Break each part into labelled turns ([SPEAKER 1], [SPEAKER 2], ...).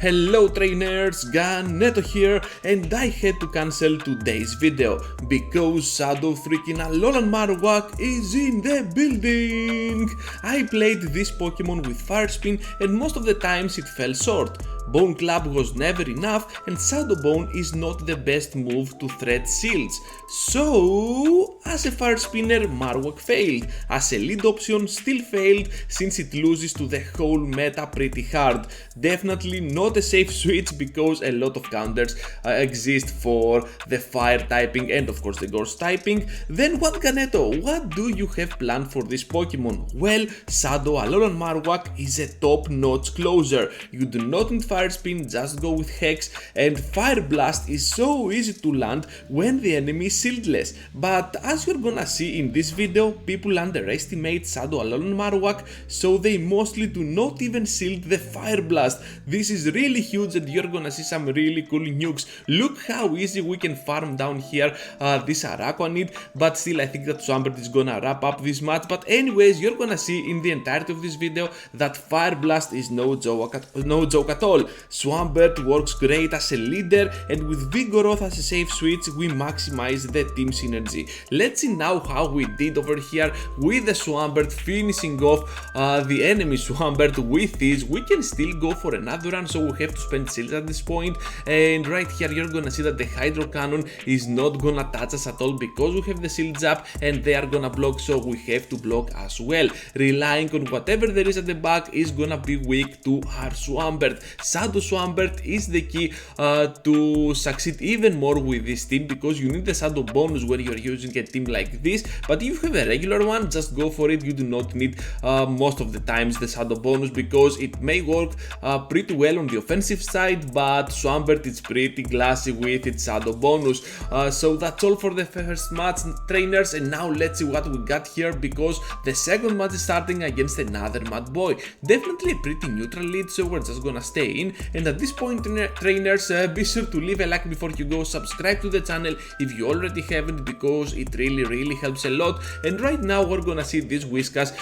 [SPEAKER 1] Hello trainers, Ganeto here, and I had to cancel today's video because Shadow freaking Alolan Marowak is in the building! I played this Pokemon with Fire Spin and most of the times it fell short. Bone Club was never enough and Shadow Bone is not the best move to threat shields. So, as a Fire Spinner, Marowak failed. As a lead option, still failed since it loses to the whole meta pretty hard. Definitely not a safe switch because a lot of counters exist for the fire typing and of course the ghost typing. Then what, Ganeto? What do you have planned for this Pokemon? Well, Shadow Alolan Marowak is a top-notch closer. You do not need Fire Spin, just go with Hex, and Fire Blast is so easy to land when the enemy is shieldless. But as you're gonna see in this video, people underestimate Shadow Alolan Marowak, so they mostly do not even shield the Fire Blast. This is really huge and you're gonna see some really cool nukes. Look how easy we can farm down here this Araquanid, but still I think that Swampert is gonna wrap up this match. But anyways, you're gonna see in the entirety of this video that Fire Blast is no joke at all. Swampert works great as a leader, and with Vigoroth as a safe switch we maximize the team synergy. Let's see now how we did over here with the Swampert finishing off the enemy Swampert with this. We can still go for another run, so we have to spend shields at this point, and right here you're gonna see that the Hydro Cannon is not gonna touch us at all because we have the shields up and they are gonna block, so we have to block as well. Relying on whatever there is at the back is gonna be weak to our Swampert. Shadow Swampert is the key to succeed even more with this team because you need the Shadow bonus when you're using a team like this, but if you have a regular one, just go for it. You do not need most of the times the Shadow bonus because it may work pretty well on the offensive side, but Swampert is pretty glassy with its Shadow bonus. So that's all for the first match, trainers, and now let's see what we got here because the second match is starting against another Mad Boy. Definitely a pretty neutral lead, so we're just gonna stay in. And at this point, trainers, be sure to leave a like before you go, subscribe to the channel if you already haven't because it really helps a lot. And right now we're gonna see this Whiscash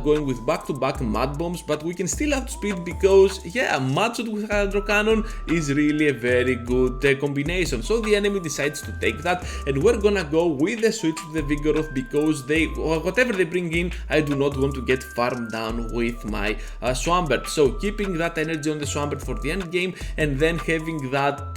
[SPEAKER 1] going with back-to-back Mud Bombs, but we can still outspeed because yeah, Mud Shot with Hydro Cannon is really a very good combination. So the enemy decides to take that, and we're gonna go with the switch to the Vigoroth because whatever they bring in, I do not want to get farmed down with my Swampert. So keeping that energy on the Swampert for the end game, and then having that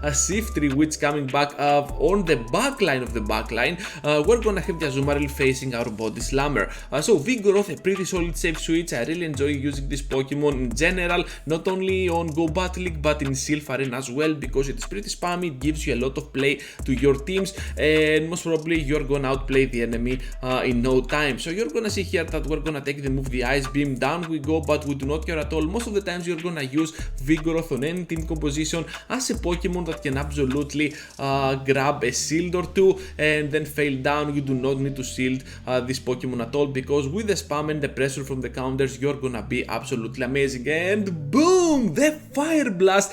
[SPEAKER 1] Shiftry which coming back on the backline of the backline, we're gonna have the Azumarill facing our Body Slammer. So Vigoroth, a pretty solid safe switch. I really enjoy using this Pokemon in general, not only on Go Battle League but in Sylph Arena as well because it is pretty spammy. It gives you a lot of play to your teams, and most probably you're gonna outplay the enemy in no time. So you're gonna see here that we're gonna take the move, the Ice Beam. Down we go, but we do not care at all. Most of the times you're gonna use Vigoroth on any team composition as a Pokemon that can absolutely grab a shield or two and then fail down. You do not need to shield this Pokemon at all because with the spam and the pressure from the counters you're gonna be absolutely amazing. And boom, the Fire Blast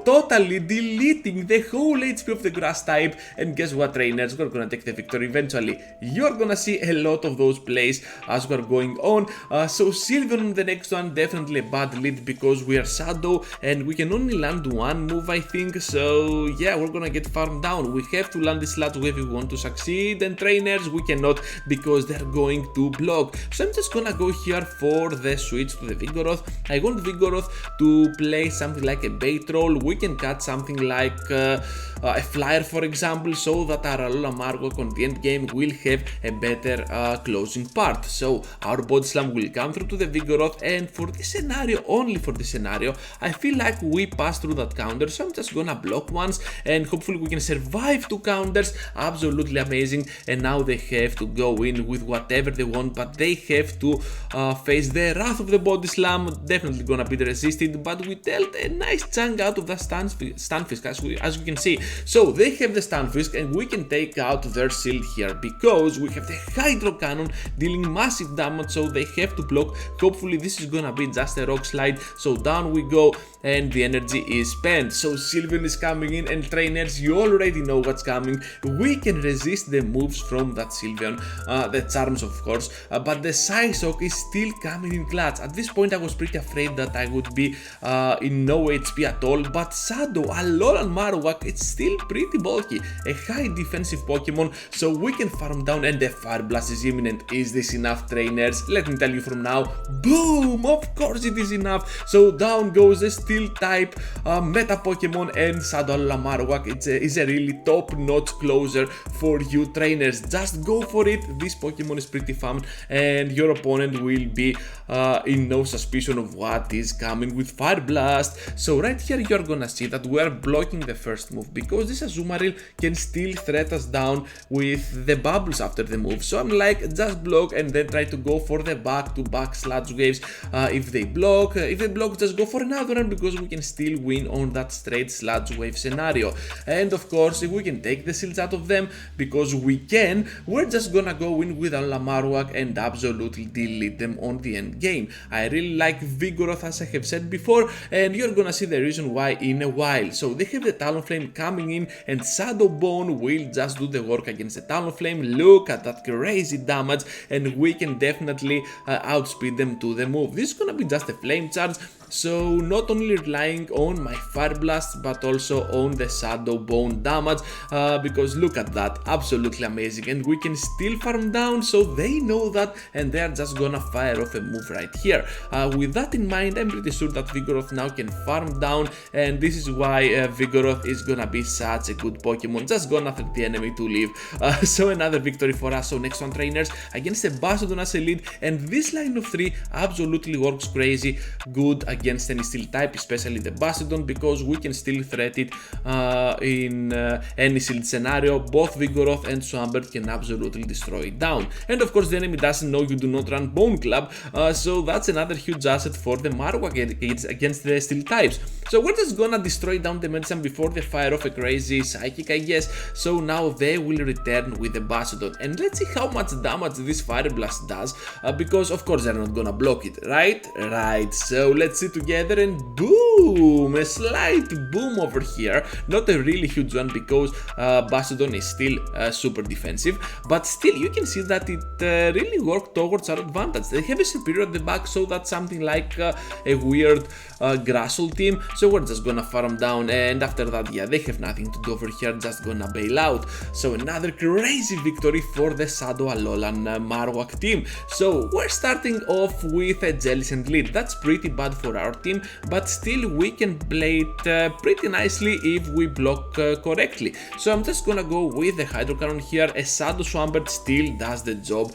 [SPEAKER 1] totally deleting the whole HP of the grass type, and guess what, trainers, we're gonna take the victory eventually. You're gonna see a lot of those plays as we're going on. So Sylveon on the next one, definitely a bad lead because we are Shadow and we can only land one move, I think. So yeah, we're gonna get farmed down. We have to land this Sludge Wave if we want to succeed, and trainers, we cannot because they're going to block. So I'm just gonna go here for the switch to the Vigoroth. I want Vigoroth to play something like a bait roll. We can cut something like a flyer, for example, so that our Alolan Marowak on the end game will have a better closing part. So our Body Slam will come through to the Vigoroth, and for this scenario, only for this scenario, I feel like we pass through that counter. So I'm just gonna block once and hopefully we can survive two counters. Absolutely amazing. And now they have to go in with whatever they want, but they have to face the wrath of the Body Slam. Definitely gonna be resisted, but we dealt a nice chunk out of the Stunfisk as you can see. So they have the Stunfisk, and we can take out their shield here because we have the Hydro Cannon dealing massive damage, so they have to block. Hopefully this is gonna be just a rock slide. So down we go, and the energy is spent. So Sylveon is coming in, and trainers, you already know what's coming. We can resist the moves from that Sylveon, the charms of course, but the Psyshock is still coming in clutch. At this point I was pretty afraid that I would be in no HP at all, but Shadow Alolan Marowak, it's still pretty bulky, a high defensive Pokemon, so we can farm down, and the Fire Blast is imminent. Is this enough, trainers? Let me tell you from now. Boom! Of course it is enough. So down goes the Steel type meta Pokemon, and Shadow Alolan Marowak is a really top-notch closer for you, trainers. Just go for it. This Pokemon is pretty fun, and your opponent will be in no suspicion of what is coming with Fire Blast. So right here you're gonna see that we are blocking the first move because this Azumarill can still threat us down with the bubbles after the move. So I'm like, just block and then try to go for the back-to-back sludge waves. If they block, just go for another one because we can still win on that straight sludge wave scenario. And of course, if we can take the shields out of them, because we can, we're just gonna go in with Alolan Marowak and absolutely delete them on the end game. I really like Vigoroth, as I have said before, and you're gonna see the reason why in a while. So they have the Talonflame coming in, and Shadow Bone will just do the work against the Talonflame. Look at that crazy damage, and we can definitely outspeed them to the move. This is gonna be just a flame charge, so not only relying on my Fire Blast but also on the Shadow Bone damage, because look at that, absolutely amazing, and we can still farm down, so they know that, and they are just gonna fire off a move right here. With that in mind, I'm pretty sure that Vigoroth now can farm down, and this is why Vigoroth is gonna be such a good Pokemon, just gonna threat the enemy to leave. So another victory for us. So next one, trainers, against a Bastiodon as a lead, and this line of 3 absolutely works crazy good against any steel type, especially the Bastiodon, because we can still threat it in any shield scenario. Both Vigoroth and Swampert can absolutely destroy it down, and of course the enemy doesn't know you do not run Bone Club, so that's another huge asset for the Marowak against the steel types. So we're just gonna destroy down the medicine before they fire off a crazy Psychic, I guess. So now they will return with the Bastiodon, and let's see how much damage this Fire Blast does, because of course they're not gonna block it, right? Right, so let's see together, and boom! A slight boom over here, not a really huge one because Bastiodon is still super defensive, but still you can see that it really worked towards our advantage. They have a superior at the back, so that's something like a weird Grassel team, so we're just gonna farm down, and after that, yeah, they have nothing to do over here, just gonna bail out. So another crazy victory for the Shadow Alolan Marowak team. So we're starting off with a Jellicent lead. That's pretty bad for our team, but still we can play it pretty nicely if we block correctly. So I'm just gonna go with the Hydro Cannon here. A Shadow Swampert still does the job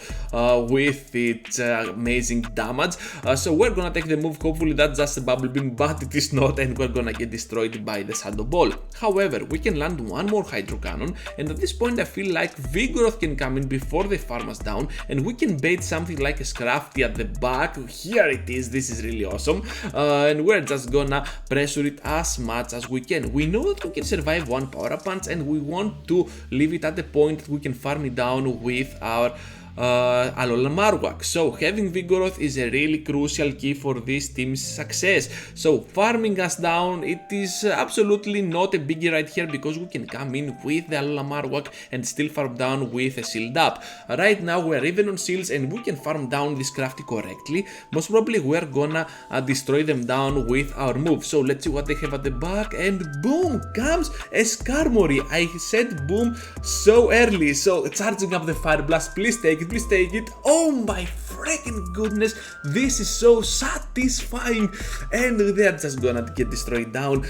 [SPEAKER 1] with its amazing damage. So we're gonna take the move. Hopefully that's just a Bubble Beam, but it is not, and we're gonna get destroyed by the Shadow Ball. However, we can land one more Hydro Cannon, and at this point I feel like Vigoroth can come in before they farm us down, and we can bait something like a Scrafty at the back. Here it is. This is really awesome, and we're just gonna pressure it as much as we can. We know that we can survive one Power Punch, and we want to leave it at the point that we can farm it down with our Alolan Marowak. So having Vigoroth is a really crucial key for this team's success. So farming us down, it is absolutely not a biggie right here because we can come in with the Alolan Marowak and still farm down with a shield up. Right now we are even on shields and we can farm down this Crafty correctly. Most probably we are gonna destroy them down with our move. So let's see what they have at the back, and boom comes a Skarmory. I said boom so early, so charging up the Fire Blast. Please take it. Please take it. Oh my freaking goodness, this is so satisfying, and they're just gonna get destroyed down.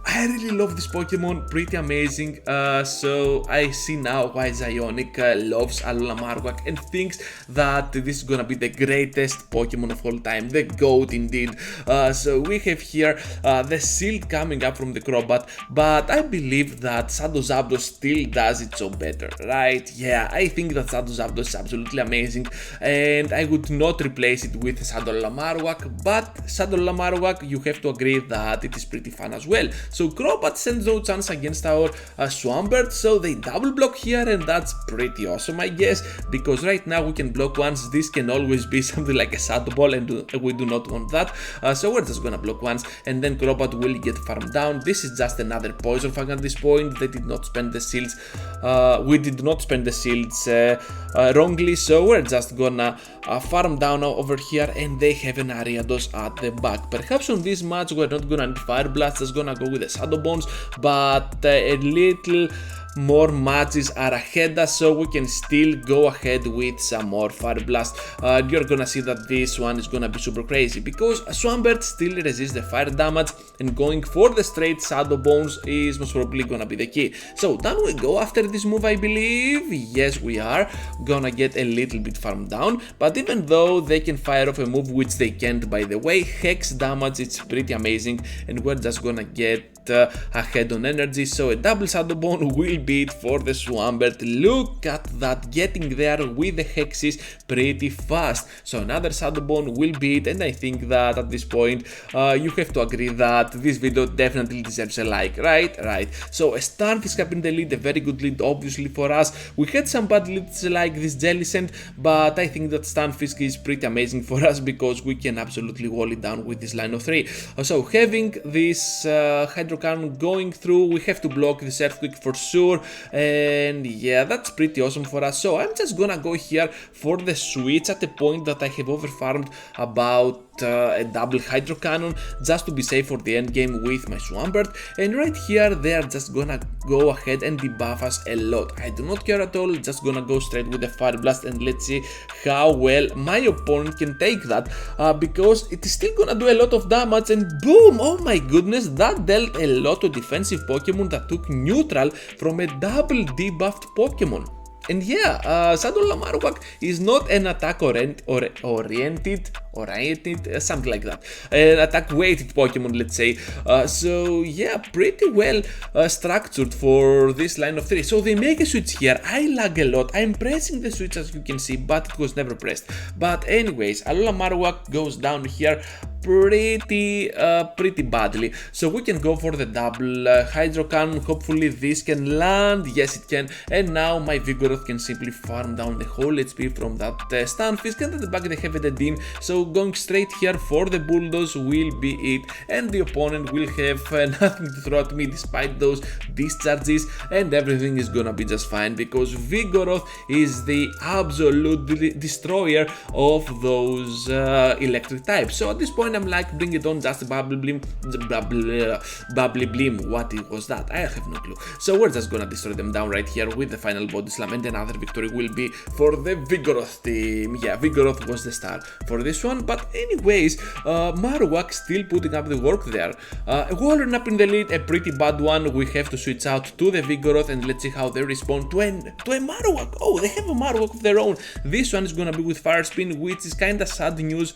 [SPEAKER 1] I really love this Pokemon, pretty amazing. So I see now why Zionic loves Alolan Marowak and thinks that this is gonna be the greatest Pokemon of all time, the GOAT indeed. So we have here the shield coming up from the Crobat, but I believe that Shadow Zapdos still does it so better, right? Yeah, I think that Shadow Zapdos is absolutely amazing, and I would not replace it with Shadow Alolan Marowak, but Shadow Alolan Marowak, you have to agree that it is pretty fun as well. So So Crobat stands no chance against our Swampert, so they double block here, and that's pretty awesome, I guess, because right now we can block once. This can always be something like a Shadow Ball, and we do not want that, so we're just gonna block once, and then Crobat will get farmed down. This is just another Poison Fang at this point. They did not spend the shields, we did not spend the shields wrongly, so we're just gonna farm down over here, and they have an Ariados at the back. Perhaps on this match we're not gonna need Fire Blast, just gonna go with the Shadow Bones, but a little more matches are ahead us, so we can still go ahead with some more Fire Blast. You're gonna see that this one is gonna be super crazy because Swampert still resists the fire damage, and going for the straight Shadow Bones is most probably gonna be the key. So down we go after this move, I believe. Yes, we are gonna get a little bit farmed down, but even though they can fire off a move, which they can't by the way, Hex damage, it's pretty amazing, and we're just gonna get ahead on energy. So a double Shadow Bone will be it for the Swampert. Look at that, getting there with the Hexes pretty fast. So another Shadow Bone will be it, and I think that at this point you have to agree that this video definitely deserves a like, right? Right. So a Stunfisk up in the lead, a very good lead obviously for us. We had some bad leads like this Jellicent, but I think that Stunfisk is pretty amazing for us because we can absolutely wall it down with this line of 3. So having this Hydro Cannon going through, we have to block this Earthquake for sure, and yeah, that's pretty awesome for us. So I'm just gonna go here for the switch at the point that I have overfarmed about a double Hydro Cannon just to be safe for the end game with my Swampert, and right here they are just gonna go ahead and debuff us a lot. I do not care at all, just gonna go straight with the Fire Blast, and let's see how well my opponent can take that, because it is still gonna do a lot of damage, and boom, oh my goodness, that dealt a lot of defensive Pokemon that took neutral from a double debuffed Pokemon. And yeah, Alolan Marowak is not an attack oriented, something like that, an attack weighted Pokemon, let's say. So yeah, pretty well structured for this line of 3. So they make a switch here. I lag a lot. I'm pressing the switch as you can see, but it was never pressed. But anyways, Alolan Marowak goes down here pretty badly, so we can go for the double Hydro Cannon. Hopefully this can land. Yes, it can, and now my Vigoroth can simply farm down the whole HP from that Stunfisk, and at the back they have a Dedim, so going straight here for the Bulldoze will be it, and the opponent will have nothing to throw at me despite those discharges, and everything is gonna be just fine because Vigoroth is the absolute destroyer of those electric types. So at this point I'm like, bring it on, just a Bubbly Beam, what was that? I have no clue. So we're just gonna destroy them down right here with the final Body Slam, and another victory will be for the Vigoroth team. Yeah, Vigoroth was the star for this one, but anyways, Marowak still putting up the work there. Walrein up in the lead, a pretty bad one. We have to switch out to the Vigoroth, and let's see how they respond to a Marowak. Oh, they have a Marowak of their own. This one is gonna be with Fire Spin, which is kinda sad news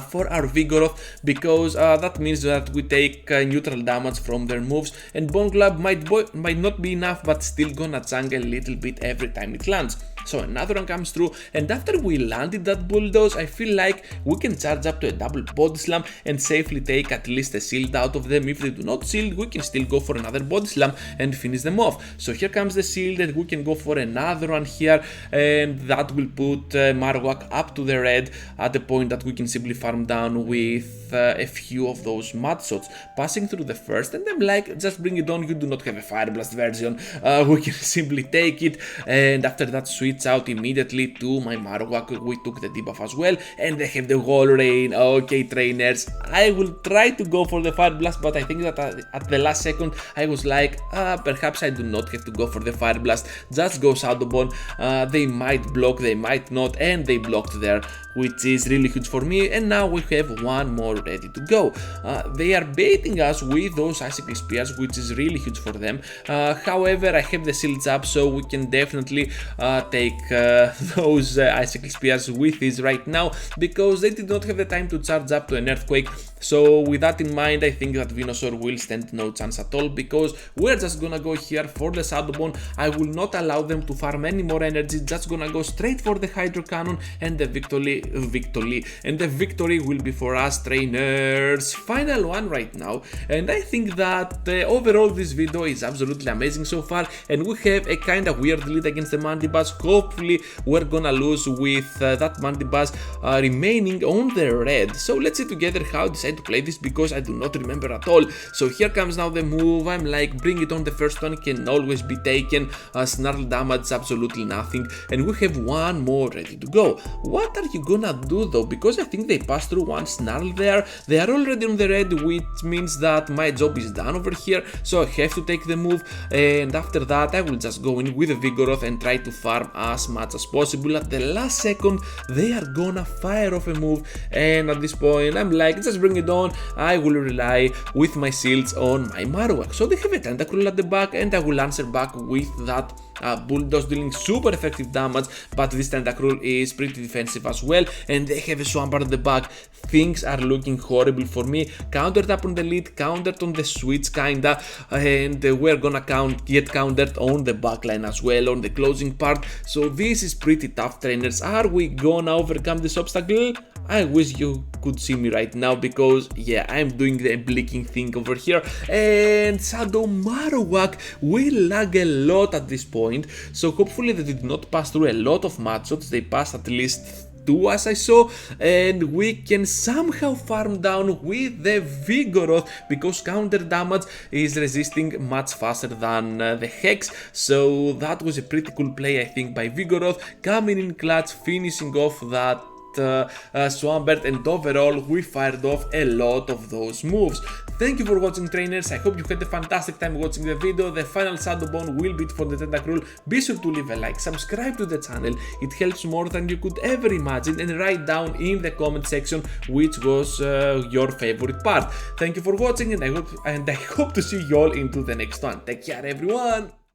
[SPEAKER 1] for our Vigoroth, because that means that we take neutral damage from their moves, and Bone Club might not be enough, but still gonna chunk a little bit every time it lands. So another one comes through, and after we landed that Bulldoze, I feel like we can charge up to a double Body Slam and safely take at least a shield out of them. If they do not shield, we can still go for another Body Slam and finish them off. So here comes the shield, and we can go for another one here, and that will put Marowak up to the red at the point that we can simply farm down with a few of those Mud Shots, passing through the first, and I'm like, just bring it on, you do not have a Fire Blast version, we can simply take it, and after that switch out immediately to my Marowak. We took the debuff as well, and they have the Walrein. Okay, trainers, I will try to go for the Fire Blast, but I think that at the last second I was like, perhaps I do not have to go for the Fire Blast, just go Shadow Bone. They might block, they might not, and they blocked there, which is really huge for me, and now we have one more ready to go. They are baiting us with those Icicle Spears, which is really huge for them. However, I have the shields up, so we can definitely take those Icicle Spears with this right now, because they did not have the time to charge up to an Earthquake, So with that in mind, I think that Venusaur will stand no chance at all, because we're just gonna go here for the Shadow Bone. I will not allow them to farm any more energy, just gonna go straight for the Hydro Cannon, and the victory will be for us, trainers. Final one right now, and I think that overall this video is absolutely amazing so far, and we have a kinda weird lead against the Mandibuzz. Hopefully we're gonna lose with that Mandibuzz remaining on the red. So let's see together how I decide to play this, because I do not remember at all. So here comes now the move. I'm like, bring it on, the first one can always be taken. Snarl damage, absolutely nothing, and we have one more ready to go. What are you gonna do though? Because I think they passed through one Snarl there. They are already on the red, which means that my job is done over here, so I have to take the move, and after that I will just go in with a Vigoroth and try to farm as much as possible. At the last second they are gonna fire off a move, and at this point I'm like, just bring it on. I will rely with my shields on my Marowak. So they have a Tentacruel at the back, and I will answer back with that Bulldoze, dealing super effective damage, but this Tentacruel is pretty defensive as well, and they have a Swampert at the back. Things are looking horrible for me. Countered up on the lead, countered on the switch kinda, and we're gonna get countered on the backline as well, on the closing part. So this is pretty tough, trainers. Are we gonna overcome this obstacle? I wish you could see me right now, because yeah, I'm doing the blinking thing over here, and Shadow Marowak will lag a lot at this point. So hopefully they did not pass through a lot of matchups. They passed at least 2 as I saw, and we can somehow farm down with the Vigoroth, because counter damage is resisting much faster than the Hex. So that was a pretty cool play, I think, by Vigoroth, coming in clutch, finishing off that Swampert, and overall we fired off a lot of those moves. Thank you for watching, trainers. I hope you had a fantastic time watching the video. The final Shadow Bone will beat for the Tentacruel. Be sure to leave a like, subscribe to the channel, it helps more than you could ever imagine, and write down in the comment section which was your favorite part. Thank you for watching, and I hope to see you all into the next one. Take care, everyone.